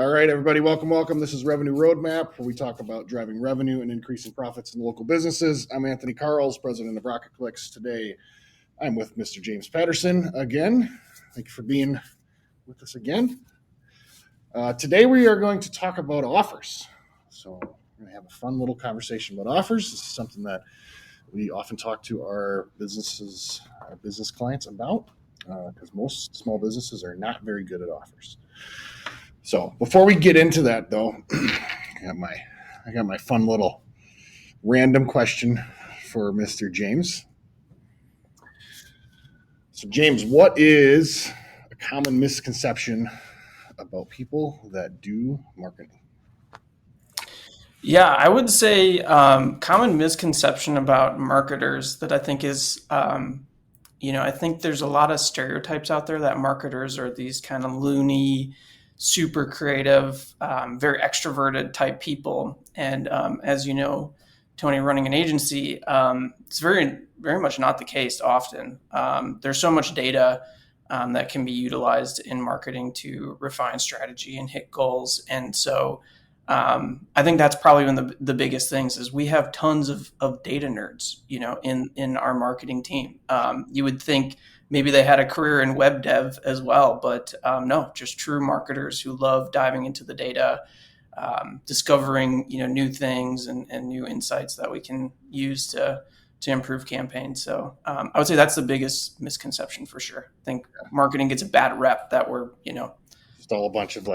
All right, everybody, welcome. This is Revenue Roadmap, where we talk about driving revenue and increasing profits in local businesses. I'm Anthony Karls, president of Rocket Clicks. Today, I'm with Mr. James Patterson again. Thank you for being with us again. Today, we are going to talk about offers. So we're going to have a fun little conversation about offers. This is something that we often talk to our business clients about, because most small businesses are not very good at offers. So before we get into that, though, I got my fun little random question for Mr. James. So James, what is a common misconception about people that do marketing? Yeah, I would say common misconception about marketers that I think is, I think there's a lot of stereotypes out there that marketers are these kind of loony, super creative, very extroverted type people. And as you know, Tony, running an agency, it's very, very much not the case often. There's so much data that can be utilized in marketing to refine strategy and hit goals. And so I think that's probably one of the biggest things is we have tons of data nerds, in our marketing team. You would think maybe they had a career in web dev as well, but no, just true marketers who love diving into the data, discovering, new things and new insights that we can use to improve campaigns. So I would say that's the biggest misconception for sure. I think marketing gets a bad rep that we're, just all a bunch of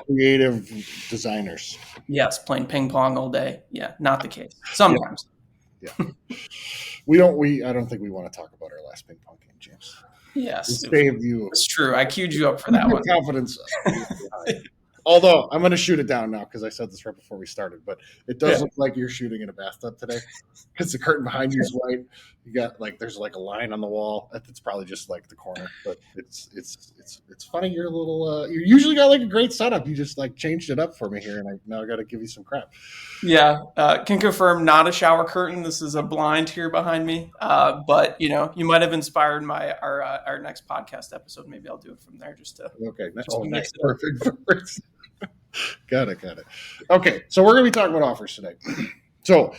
creative designers. Yes, playing ping pong all day. Yeah, not the case. Sometimes. Yeah. I don't think we want to talk about our last ping pong game, James. Yes. We saved you. It's true. I queued you up for that one. Confidence. Although I'm going to shoot it down now because I said this right before we started, but it does look like you're shooting in a bathtub today because the curtain behind you is white. You got there's a line on the wall. It's probably just the corner, but it's funny. You're a little. You usually got a great setup. You just changed it up for me here, and I got to give you some crap. Yeah, can confirm not a shower curtain. This is a blind here behind me. But you might have inspired our next podcast episode. Maybe I'll do it from there just to. Okay. Nice. Perfect. Got it. Okay, so we're going to be talking about offers today. So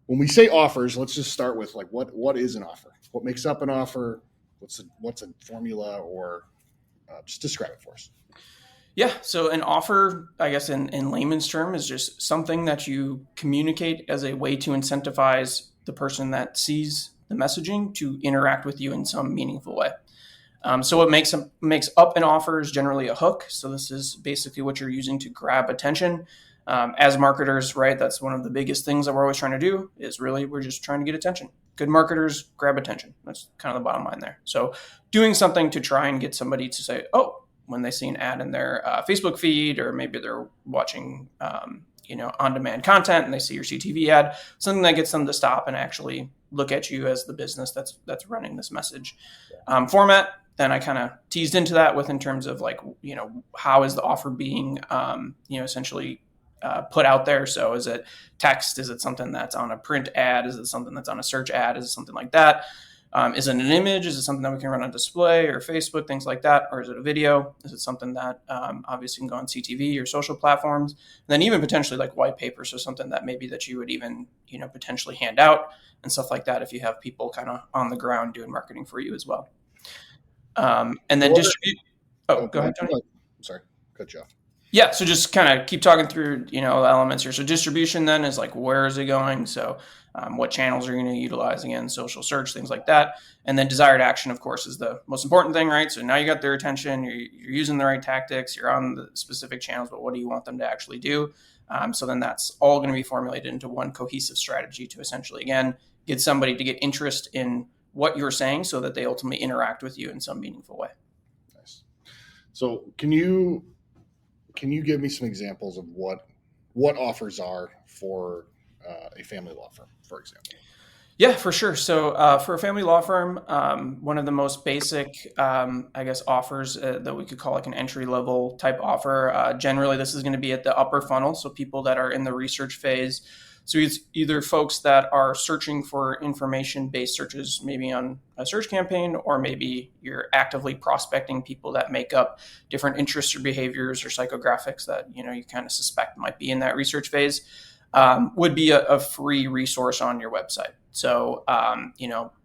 when we say offers, let's just start with what is an offer? What makes up an offer? What's a formula, or just describe it for us. Yeah, so an offer, I guess in layman's term, is just something that you communicate as a way to incentivize the person that sees the messaging to interact with you in some meaningful way. So what makes up an offer is generally a hook. So this is basically what you're using to grab attention. As marketers, right, that's one of the biggest things that we're always trying to do is really we're just trying to get attention. Good marketers grab attention. That's kind of the bottom line there. So doing something to try and get somebody to say, oh, when they see an ad in their Facebook feed, or maybe they're watching, on-demand content and they see your CTV ad, something that gets them to stop and actually look at you as the business that's running this message. Format. Then I kind of teased into that in terms of how is the offer being, essentially put out there. So is it text? Is it something that's on a print ad? Is it something that's on a search ad? Is it something like that? Is it an image? Is it something that we can run on display or Facebook, things like that? Or is it a video? Is it something that obviously can go on CTV or social platforms? And then even potentially white paper, so something that maybe that you would even, potentially hand out and stuff like that if you have people kind of on the ground doing marketing for you as well. And then distribute. Oh, go ahead, Tony. I'm sorry, cut you off. Yeah, so just kind of keep talking through, the elements here. So distribution then is where is it going? So what channels are you going to utilize? Again, social search, things like that. And then desired action, of course, is the most important thing, right? So now you got their attention, you're using the right tactics, you're on the specific channels, but what do you want them to actually do? So then that's all going to be formulated into one cohesive strategy to essentially, again, get somebody to get interest in what you're saying so that they ultimately interact with you in some meaningful way. Nice. So can you give me some examples of what offers are for a family law firm, for example? Yeah, for sure. So for a family law firm, one of the most basic, offers that we could call an entry-level type offer, generally this is going to be at the upper funnel. So people that are in the research phase, So it's either folks that are searching for information-based searches, maybe on a search campaign, or maybe you're actively prospecting people that make up different interests or behaviors or psychographics that you kind of suspect might be in that research phase. Would be a free resource on your website. So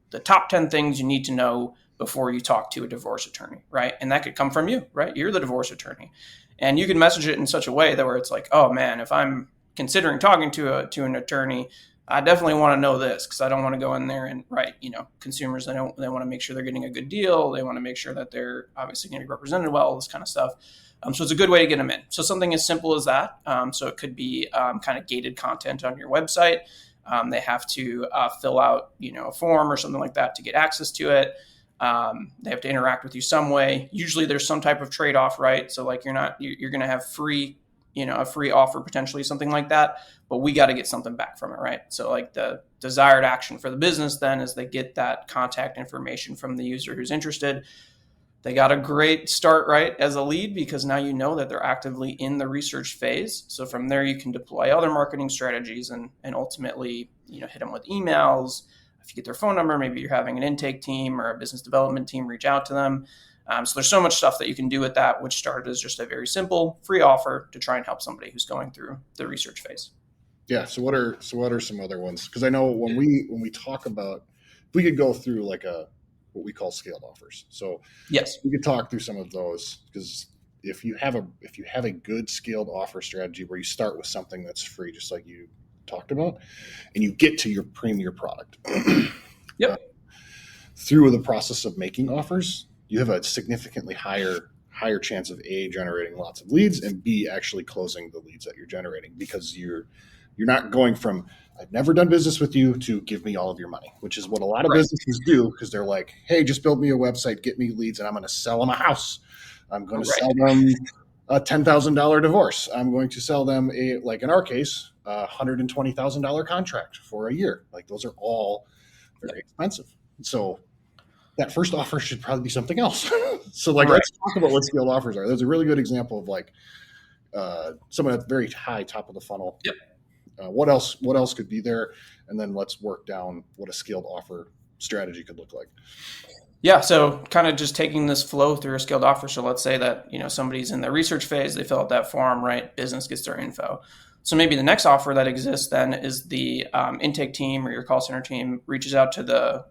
the top 10 things you need to know before you talk to a divorce attorney, right? And that could come from you, right? You're the divorce attorney. And you can message it in such a way that where it's like, oh man, if I'm considering talking to an attorney, I definitely want to know this because I don't want to go in there and consumers, they want to make sure they're getting a good deal. They want to make sure that they're obviously going to be represented well, this kind of stuff. So it's a good way to get them in. So something as simple as that. So it could be kind of gated content on your website. They have to fill out, a form or something like that to get access to it. They have to interact with you some way. Usually there's some type of trade-off, right? So like you're going to have free, a free offer, potentially something like that, but we got to get something back from it, right? So like the desired action for the business then is they get that contact information from the user who's interested. They got a great start, right, as a lead, because now you know that they're actively in the research phase. So from there, you can deploy other marketing strategies and ultimately, hit them with emails. If you get their phone number, maybe you're having an intake team or a business development team reach out to them. So there's so much stuff that you can do with that, which started as just a very simple free offer to try and help somebody who's going through the research phase. Yeah. So what are some other ones? Because I know when we talk about, if we could go through like what we call scaled offers. So yes, we could talk through some of those, because if you have a good scaled offer strategy where you start with something that's free, just like you talked about, and you get to your premier product, yep, through the process of making offers, you have a significantly higher chance of A, generating lots of leads, and B, actually closing the leads that you're generating, because you're not going from I've never done business with you to give me all of your money, which is what a lot of businesses do, because they're like, hey, just build me a website, get me leads, and I'm going to sell them a house. I'm going to sell them a $10,000 divorce. I'm going to sell them like in our case, a $120,000 contract for a year. Like those are all very expensive. So that first offer should probably be something else. So let's talk about what scaled offers are. There's a really good example of like someone at the very high top of the funnel. Yep. What else could be there? And then let's work down what a scaled offer strategy could look like. Yeah. So kind of just taking this flow through a scaled offer. So let's say that, somebody's in the research phase, they fill out that form, right? Business gets their info. So maybe the next offer that exists then is the intake team or your call center team reaches out to the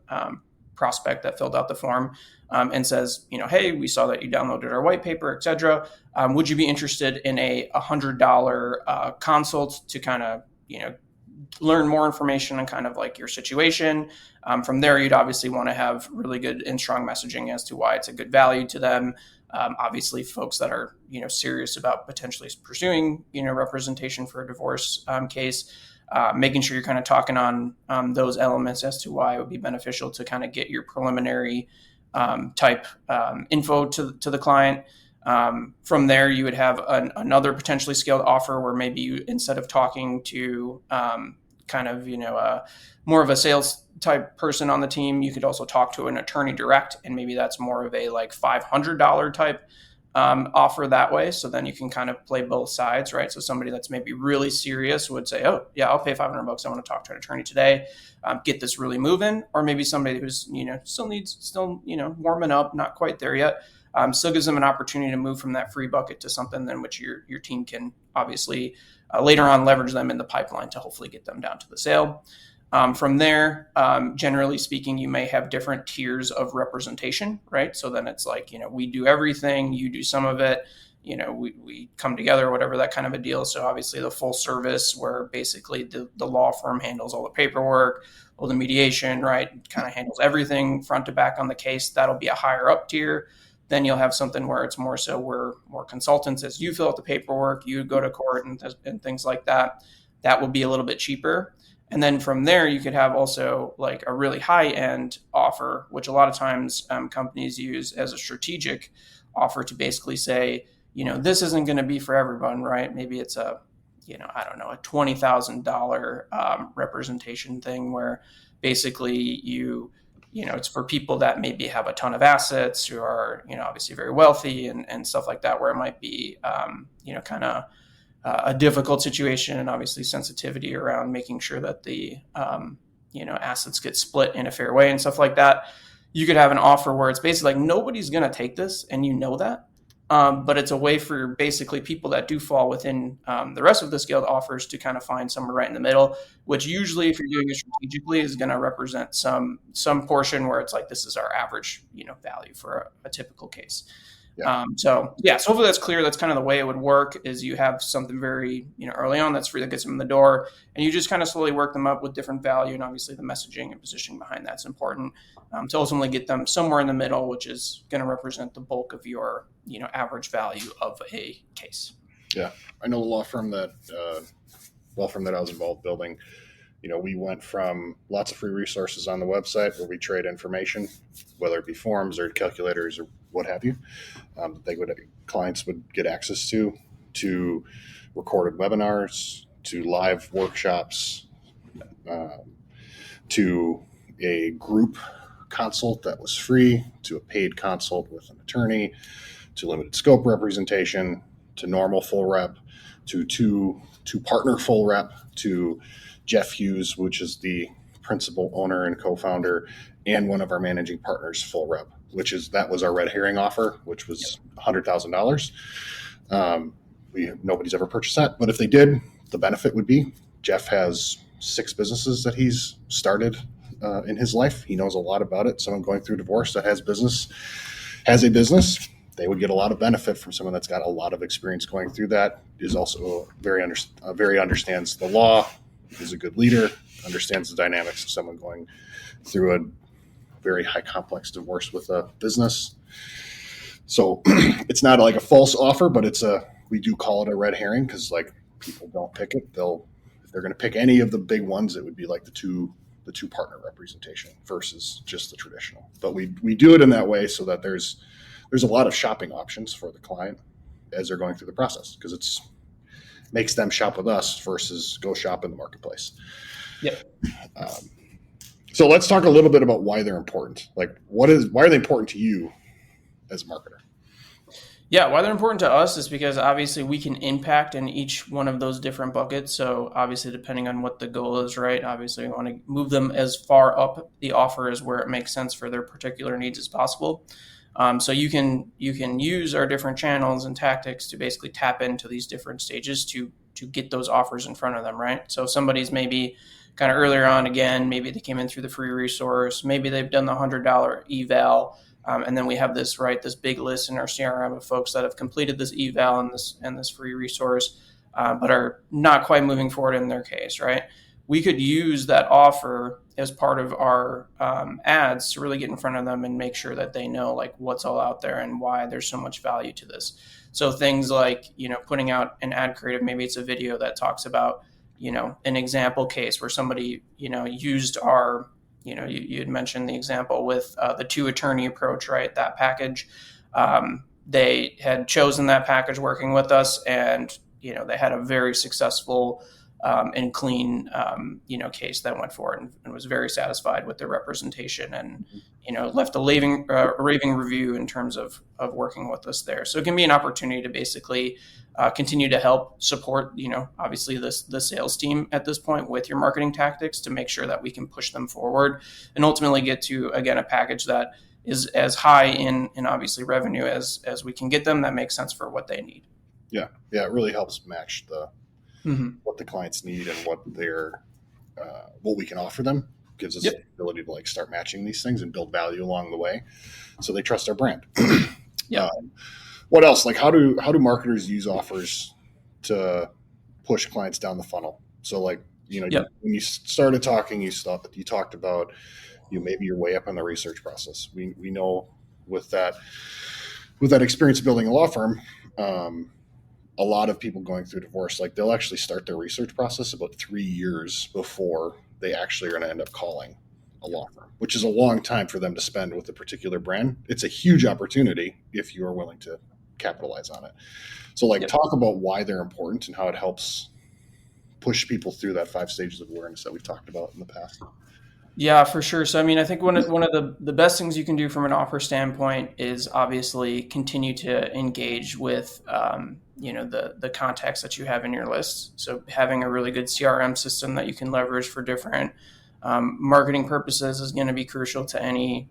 prospect that filled out the form and says, hey, we saw that you downloaded our white paper, et cetera. Would you be interested in a $100 consult to kind of, learn more information on kind of like your situation? From there, you'd obviously want to have really good and strong messaging as to why it's a good value to them. Obviously, folks that are, serious about potentially pursuing, representation for a divorce case, making sure you're kind of talking on those elements as to why it would be beneficial to kind of get your preliminary type info to the client. From there, you would have another potentially scaled offer where maybe you, instead of talking to more of a sales type person on the team, you could also talk to an attorney direct, and maybe that's more of a like $500 type offer that way. So then you can kind of play both sides, right? So somebody that's maybe really serious would say, oh yeah, I'll pay $500. I want to talk to an attorney today, get this really moving. Or maybe somebody who's, still warming up, not quite there yet. Still gives them an opportunity to move from that free bucket to something in which your team can obviously later on leverage them in the pipeline to hopefully get them down to the sale. From there, generally speaking, you may have different tiers of representation, right? So then it's like, we do everything, you do some of it, we come together, whatever, that kind of a deal. So obviously the full service where basically the law firm handles all the paperwork, all the mediation, right? Kind of handles everything front to back on the case. That'll be a higher up tier. Then you'll have something where it's more so we're more consultants as you fill out the paperwork, you go to court and things like that. That will be a little bit cheaper. And then from there, you could have also like a really high end offer, which a lot of times companies use as a strategic offer to basically say, this isn't going to be for everyone, right? Maybe it's a $20,000 representation thing where basically it's for people that maybe have a ton of assets, who are, obviously very wealthy and stuff like that, where it might be, a difficult situation, and obviously sensitivity around making sure that the assets get split in a fair way and stuff like that. You could have an offer where it's basically like nobody's going to take this, and you know that. But it's a way for basically people that do fall within the rest of the scaled offers to kind of find somewhere right in the middle, which usually, if you're doing it strategically, is going to represent some portion where it's like this is our average value for a typical case. Yeah. So hopefully that's clear. That's kind of the way it would work. Is you have something very early on that's free that gets them in the door, and you just kind of slowly work them up with different value, and obviously the messaging and positioning behind that's important to ultimately get them somewhere in the middle, which is going to represent the bulk of your average value of a case. Yeah, I know the law firm that I was involved building. We went from lots of free resources on the website where we trade information, whether it be forms or calculators or what have you, clients would get access to recorded webinars, to live workshops, to a group consult that was free, to a paid consult with an attorney, to limited scope representation, to normal full rep, to partner full rep, to Jeff Hughes, which is the principal owner and co-founder, and one of our managing partners full rep, that was our red herring offer, which was $100,000. Nobody's ever purchased that, but if they did, the benefit would be Jeff has 6 businesses that he's started in his life. He knows a lot about it. Someone going through divorce that has a business, they would get a lot of benefit from someone that's got a lot of experience going through that, is also very understands the law, is a good leader, understands the dynamics of someone going through a very high complex divorce with a business. So it's not like a false offer, but we do call it a red herring because like people don't pick it. If they're going to pick any of the big ones, it would be like the two partner representation versus just the traditional. But we do it in that way so that there's a lot of shopping options for the client as they're going through the process, because it's makes them shop with us versus go shop in the marketplace. Yep. So let's talk a little bit about why they're important. Like why are they important to you as a marketer? Yeah, why they're important to us is because obviously we can impact in each one of those different buckets. So obviously depending on what the goal is, right? Obviously we want to move them as far up the offer as where it makes sense for their particular needs as possible. So you can use our different channels and tactics to basically tap into these different stages to get those offers in front of them, right? So if somebody's maybe kind of earlier on, again, maybe they came in through the free resource, maybe they've done the $100 eval, and then we have this big list in our CRM of folks that have completed this eval and this free resource, but are not quite moving forward in their case, right? We could use that offer as part of our ads to really get in front of them and make sure that they know like what's all out there and why there's so much value to this. So things like, putting out an ad creative, maybe it's a video that talks about, an example case where somebody, used our, you had mentioned the example with the 2-attorney approach, right? That package, they had chosen that package working with us, and, they had a very successful and clean, case that went forward and was very satisfied with their representation, and, left a raving review in terms of working with us there. So it can be an opportunity to basically continue to help support, obviously the sales team at this point with your marketing tactics to make sure that we can push them forward and ultimately get to, again, a package that is as high in obviously revenue as we can get them that makes sense for what they need. Yeah. It really helps match what the clients need and what we can offer them. Gives us the ability to like start matching these things and build value along the way, so they trust our brand. Yeah. What else? Like how do marketers use offers to push clients down the funnel? So like when you started talking, you talked about maybe you're way up in the research process. We know with that experience building a law firm. A lot of people going through divorce, like they'll actually start their research process about 3 years before they actually are going to end up calling a law firm, which is a long time for them to spend with a particular brand. It's a huge opportunity if you are willing to capitalize on it. So talk about why they're important and how it helps push people through that 5 stages of awareness that we've talked about in the past. Yeah, for sure. So, I mean, I think one of the best things you can do from an offer standpoint is obviously continue to engage with, the contacts that you have in your list. So, having a really good CRM system that you can leverage for different marketing purposes is going to be crucial to any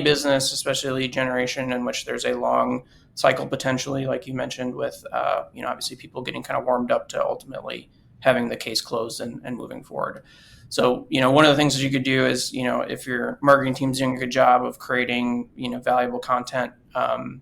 business, especially lead generation, in which there's a long cycle potentially, like you mentioned, with obviously people getting kind of warmed up to ultimately having the case closed and moving forward. So, one of the things that you could do is, if your marketing team's doing a good job of creating, valuable content, on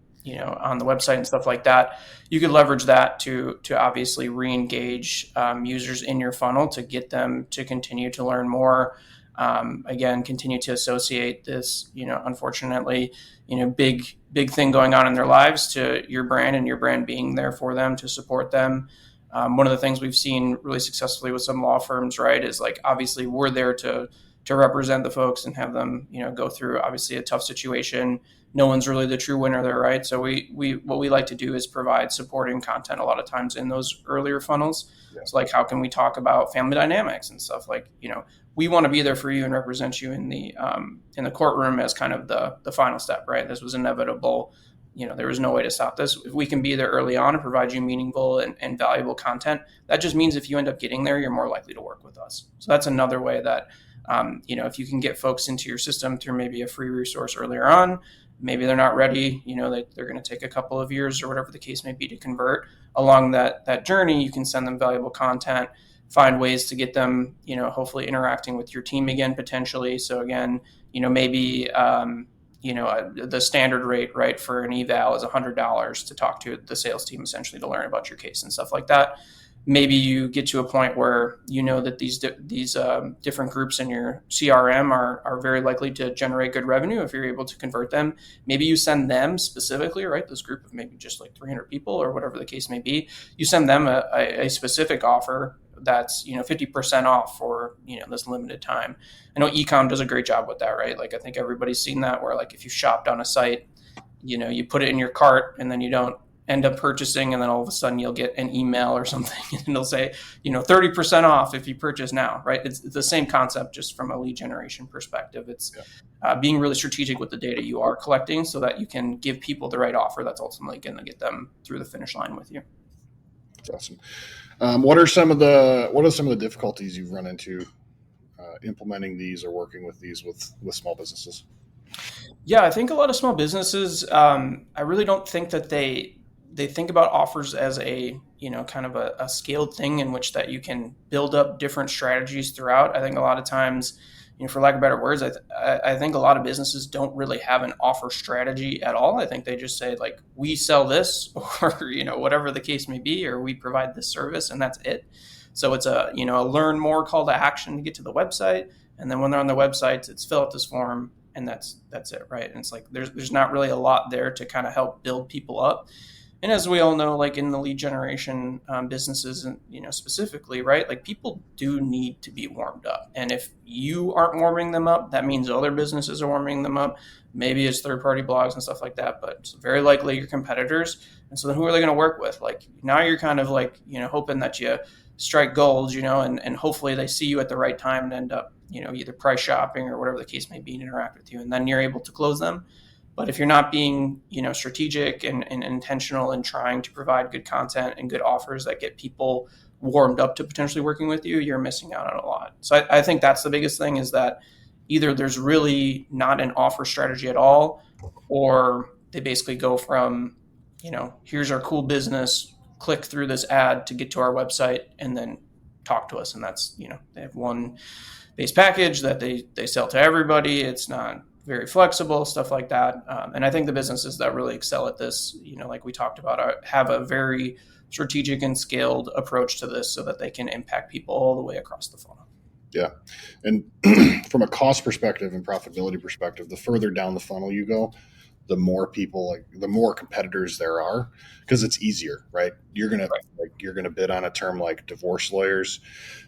the website and stuff like that, you could leverage that to obviously re-engage users in your funnel to get them to continue to learn more. Again, continue to associate this, unfortunately, big thing going on in their lives to your brand and your brand being there for them to support them. One of the things we've seen really successfully with some law firms, right, is like obviously we're there to represent the folks and have them, go through obviously a tough situation. No one's really the true winner there, right? So we what we like to do is provide supporting content a lot of times in those earlier funnels. Yeah. So like, how can we talk about family dynamics and stuff? Like, we want to be there for you and represent you in the courtroom as kind of the final step, right? This was inevitable. There was no way to stop this. If we can be there early on and provide you meaningful and valuable content, that just means if you end up getting there, you're more likely to work with us. So that's another way that, if you can get folks into your system through maybe a free resource earlier on, maybe they're not ready, they're going to take a couple of years or whatever the case may be to convert. Along that journey, you can send them valuable content, find ways to get them, hopefully interacting with your team again, potentially. So again, maybe, the standard rate, right, for an eval is $100 to talk to the sales team, essentially, to learn about your case and stuff like that. Maybe you get to a point where that these different groups in your CRM are very likely to generate good revenue if you're able to convert them. Maybe you send them specifically, right, this group of maybe just like 300 people or whatever the case may be, you send them a specific offer that's 50% off for this limited time. I know ecom does a great job with that, right? Like, I think everybody's seen that, where like if you shopped on a site, you put it in your cart and then you don't end up purchasing, and then all of a sudden you'll get an email or something and it'll say 30% off if you purchase now, right? It's the same concept, just from a lead generation perspective. It's being really strategic with the data you are collecting so that you can give people the right offer that's ultimately going to get them through the finish line with you. That's awesome. What are some of the difficulties you've run into implementing these or working with these with small businesses? Yeah, I think a lot of small businesses, I really don't think that they think about offers as a kind of a scaled thing in which that you can build up different strategies throughout. I think a lot of times, for lack of better words, I think a lot of businesses don't really have an offer strategy at all. I think they just say, like, we sell this, or whatever the case may be, or we provide this service, and that's it. So it's a learn more call to action to get to the website, and then when they're on the website, it's fill out this form, and that's it, right? And it's like there's not really a lot there to kind of help build people up. And as we all know, like in the lead generation businesses, and specifically, right, like people do need to be warmed up. And if you aren't warming them up, that means other businesses are warming them up. Maybe it's third-party blogs and stuff like that, but it's very likely your competitors. And so then who are they going to work with? Like, now you're kind of like, hoping that you strike gold, and hopefully they see you at the right time and end up, either price shopping or whatever the case may be, and interact with you. And then you're able to close them. But if you're not being, strategic and intentional in trying to provide good content and good offers that get people warmed up to potentially working with you, you're missing out on a lot. So I think that's the biggest thing, is that either there's really not an offer strategy at all, or they basically go from, here's our cool business, click through this ad to get to our website and then talk to us. And that's, they have one base package that they sell to everybody. It's not very flexible, stuff like that. And I think the businesses that really excel at this, like we talked about, have a very strategic and scaled approach to this so that they can impact people all the way across the funnel. Yeah. And from a cost perspective and profitability perspective, the further down the funnel you go, the more people, the more competitors there are, because it's easier, right? You're gonna bid on a term like divorce lawyers.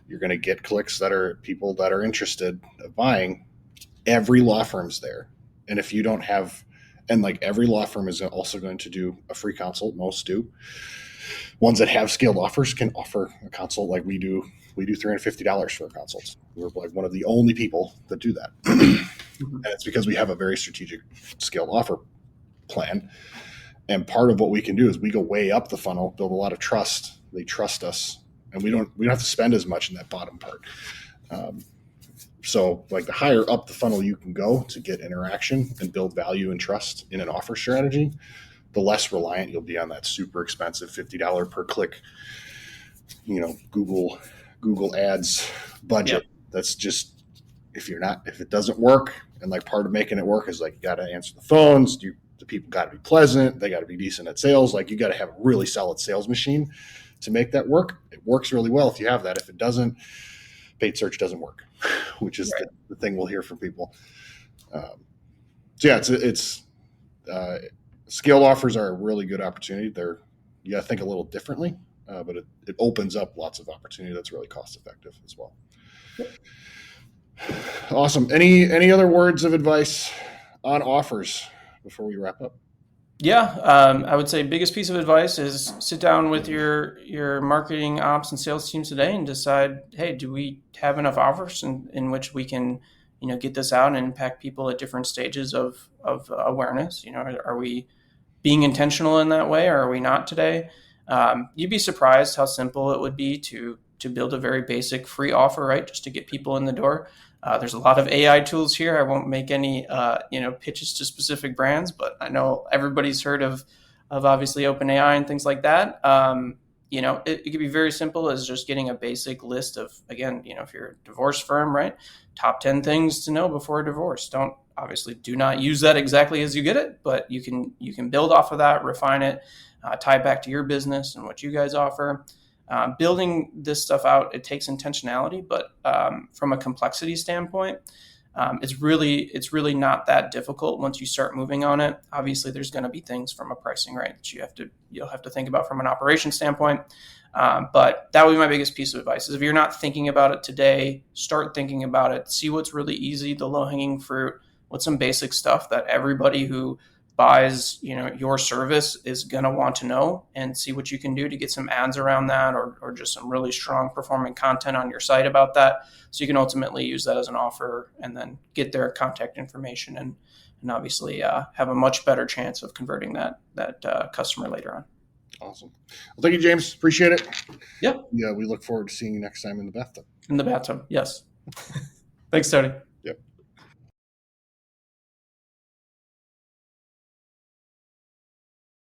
You're gonna get clicks that are people that are interested in buying. Every law firm's there. And if you don't have, and like every law firm is also going to do a free consult. Most do. Ones that have scaled offers can offer a consult like we do we do $350 for our consults. We're like one of the only people that do that. And it's because we have a very strategic scaled offer plan. And part of what we can do is we go way up the funnel, build a lot of trust. They trust us, and we don't have to spend as much in that bottom part. So like the higher up the funnel you can go to get interaction and build value and trust in an offer strategy, the less reliant you'll be on that super expensive $50 per click, Google ads budget. Yep. That's just, if it doesn't work, and like part of making it work is like, you got to answer the phones. The people got to be pleasant. They got to be decent at sales. Like you got to have a really solid sales machine to make that work. It works really well if you have that. If it doesn't, paid search doesn't work, which is right. the thing we'll hear from people. Scaled offers are a really good opportunity. You got to think a little differently, but it opens up lots of opportunity that's really cost effective as well. Yep. Awesome. Any other words of advice on offers before we wrap up? Yeah, I would say biggest piece of advice is sit down with your marketing ops and sales teams today and decide, hey, do we have enough offers in which we can, get this out and impact people at different stages of awareness? Are we being intentional in that way, or are we not today? You'd be surprised how simple it would be to build a very basic free offer, right? Just to get people in the door. There's a lot of AI tools here. I won't make any, pitches to specific brands, but I know everybody's heard of obviously OpenAI and things like that. It could be very simple as just getting a basic list of, again, if you're a divorce firm, right? Top 10 things to know before a divorce. Do not use that exactly as you get it, but you can build off of that, refine it, tie it back to your business and what you guys offer. Building this stuff out, it takes intentionality, but from a complexity standpoint, it's really not that difficult once you start moving on it. Obviously, there's going to be things from a pricing rate that you'll have to think about from an operation standpoint. But that would be my biggest piece of advice: is if you're not thinking about it today, start thinking about it. See what's really easy, the low-hanging fruit. What's some basic stuff that everybody who buys your service is going to want to know, and see what you can do to get some ads around that, or just some really strong performing content on your site about that, so you can ultimately use that as an offer and then get their contact information and obviously have a much better chance of converting that customer later on. Awesome. Well, thank you, James. Appreciate it. Yeah, we look forward to seeing you next time in the bathtub. Yes. Thanks, Tony.